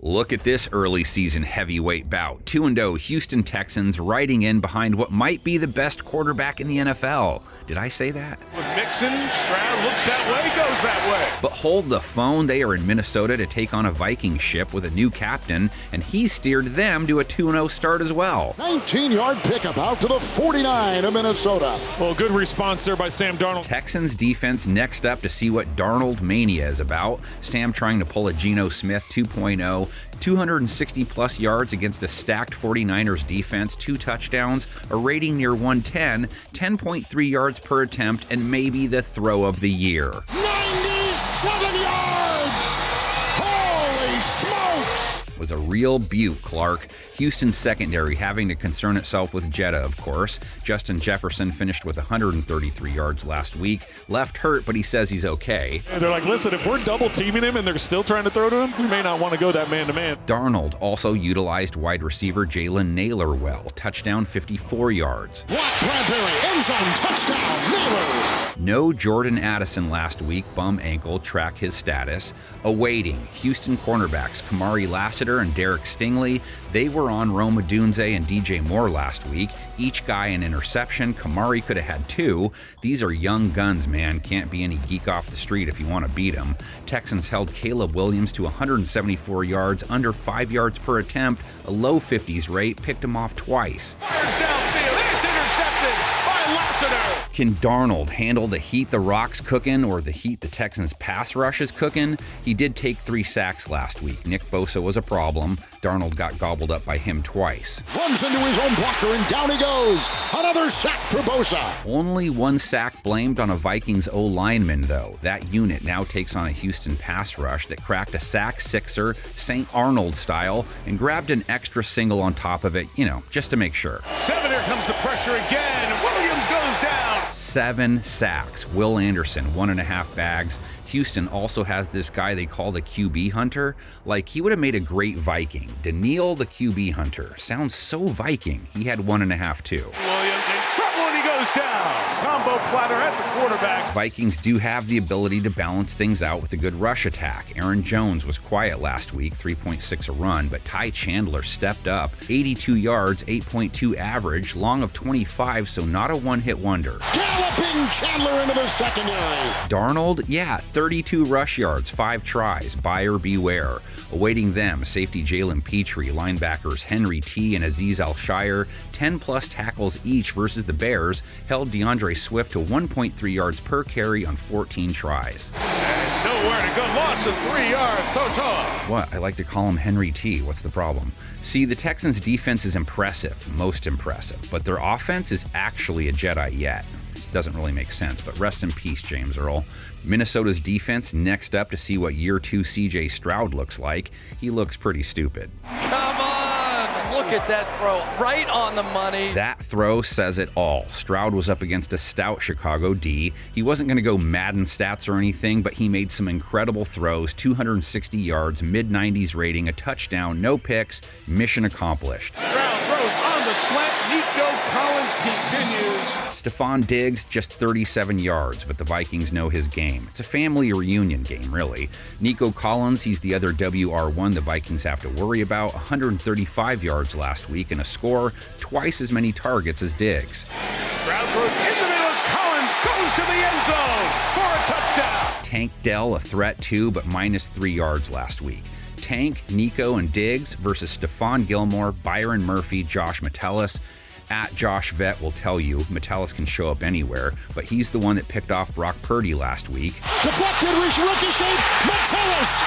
Look at this early season heavyweight bout. 2-0 Houston Texans riding in behind what might be the best quarterback in the NFL. Did I say that? With Mixon, Stroud looks that way, goes that way. But hold the phone, they are in Minnesota to take on a Vikings ship with a new captain, and he steered them to a 2-0 start as well. 19-yard pickup out to the 49 of Minnesota. Well, good response there by Sam Darnold. Texans defense next up to see what Darnold mania is about. Sam trying to pull a Geno Smith 2.0. 260-plus yards against a stacked 49ers defense, 2 touchdowns, a rating near 110, 10.3 yards per attempt, and maybe the throw of the year. 97 yards! Holy smokes! Was a real beaut, Clark. Houston's secondary having to concern itself with Jetta, of course. Justin Jefferson finished with 133 yards last week. Left hurt, but he says he's okay. And they're like, listen, if we're double teaming him and they're still trying to throw to him, we may not want to go that man-to-man. Darnold also utilized wide receiver Jalen Naylor well. Touchdown, 54 yards. Block Bradbury, end zone, touchdown, Naylor! No Jordan Addison last week, bum ankle, track his status. Awaiting Houston cornerbacks Kamari Lassiter and Derek Stingley. They were on Rome Odunze and DJ Moore last week. Each guy an interception. Kamari could have had 2. These are young guns, man. Can't be any geek off the street if you want to beat them. Texans held Caleb Williams to 174 yards, under 5 yards per attempt, a low 50s rate, picked him off twice. Fires downfield, it's intercepted by Lassiter. Can Darnold handle the heat the Rock's cooking or the heat the Texans' pass rush is cooking? He did take 3 sacks last week. Nick Bosa was a problem. Darnold got gobbled up by him twice. Runs into his own blocker and down he goes. Another sack for Bosa. Only 1 sack blamed on a Vikings O-lineman, though. That unit now takes on a Houston pass rush that cracked a sack sixer, St. Arnold style, and grabbed an extra single on top of it, just to make sure. 7, here comes the pressure again. Williams goes down. 7 sacks. Will Anderson, 1.5 bags. Houston also has this guy they call the QB hunter. Like, he would have made a great Viking. Daniil the QB hunter. Sounds so Viking. He had 1.5 too. Williams in trouble and he goes down. Combo platter at the quarterback. Vikings do have the ability to balance things out with a good rush attack. Aaron Jones was quiet last week, 3.6 a run, but Ty Chandler stepped up. 82 yards, 8.2 average, long of 25, so not a one-hit wonder. Galloping Chandler into the secondary. Darnold, 32 rush yards, 5 tries. Buyer beware. Awaiting them, safety Jalen Petrie, linebackers Henry T. and Azeez Al-Shire, 10-plus tackles each versus the Bears, held DeAndre Swift to 1.3 yards per carry on 14 tries. And nowhere to go, loss of 3 yards, total. What? I like to call him Henry T. What's the problem? See, the Texans' defense is impressive, most impressive, but their offense is actually a Jedi yet. It doesn't really make sense, but rest in peace, James Earl. Minnesota's defense next up to see what year 2 CJ Stroud looks like. He looks pretty stupid. Come on! Look at that throw. Right on the money. That throw says it all. Stroud was up against a stout Chicago D. He wasn't going to go Madden stats or anything, but he made some incredible throws, 260 yards, mid-90s rating, a touchdown, no picks, mission accomplished. Stroud throws on the slant. Nico Collins continues. Stephon Diggs, just 37 yards, but the Vikings know his game. It's a family reunion game, really. Nico Collins, he's the other WR1 the Vikings have to worry about, 135 yards last week and a score, twice as many targets as Diggs. Stroud throws in the middle. It's Collins, goes to the end zone for a touchdown. Tank Dell, a threat too, but minus 3 yards last week. Tank, Nico, and Diggs versus Stephon Gilmore, Byron Murphy, Josh Metellus. At Josh Vett will tell you, Metellus can show up anywhere, but he's the one that picked off Brock Purdy last week. Deflected, ricochet, Metellus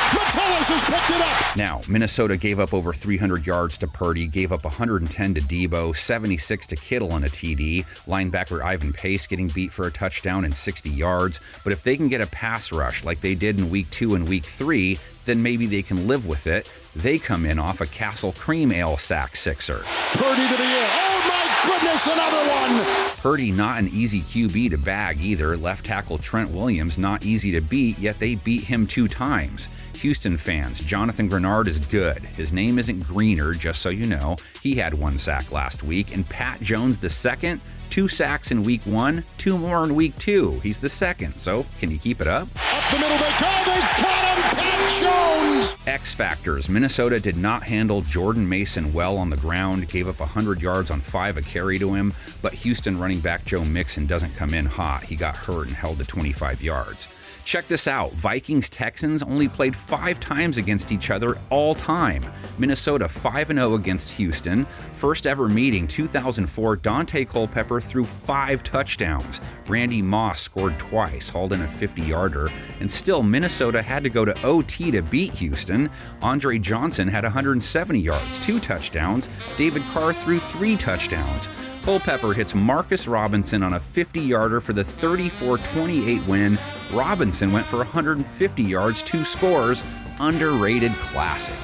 has picked it up. Now, Minnesota gave up over 300 yards to Purdy, gave up 110 to Debo, 76 to Kittle on a TD, linebacker Ivan Pace getting beat for a touchdown and 60 yards, but if they can get a pass rush like they did in Week 2 and Week 3, then maybe they can live with it. They come in off a Castle Cream Ale sack sixer. Purdy to the air. Oh my goodness, another one! Purdy not an easy QB to bag either. Left tackle Trent Williams not easy to beat, yet they beat him 2 times. Houston fans, Jonathan Grenard is good. His name isn't Greener, just so you know. He had 1 sack last week. And Pat Jones II, 2 sacks in Week 1, 2 more in Week 2. He's the second, so can you keep it up? Up the middle they go, they got him! Pat Jones! Vikings! X factors. Minnesota did not handle Jordan Mason well on the ground, gave up 100 yards on 5 a carry to him, but Houston running back Joe Mixon doesn't come in hot. He got hurt and held to 25 yards. Check this out. Vikings-Texans only played 5 times against each other all time. Minnesota 5-0 against Houston. First ever meeting, 2004, Dante Culpepper threw 5 touchdowns. Randy Moss scored twice, hauled in a 50-yarder. And still, Minnesota had to go to OT to beat Houston. Andre Johnson had 170 yards, 2 touchdowns. David Carr threw 3 touchdowns. Culpepper hits Marcus Robinson on a 50-yarder for the 34-28 win. Robinson went for 150 yards, 2 scores. Underrated classic.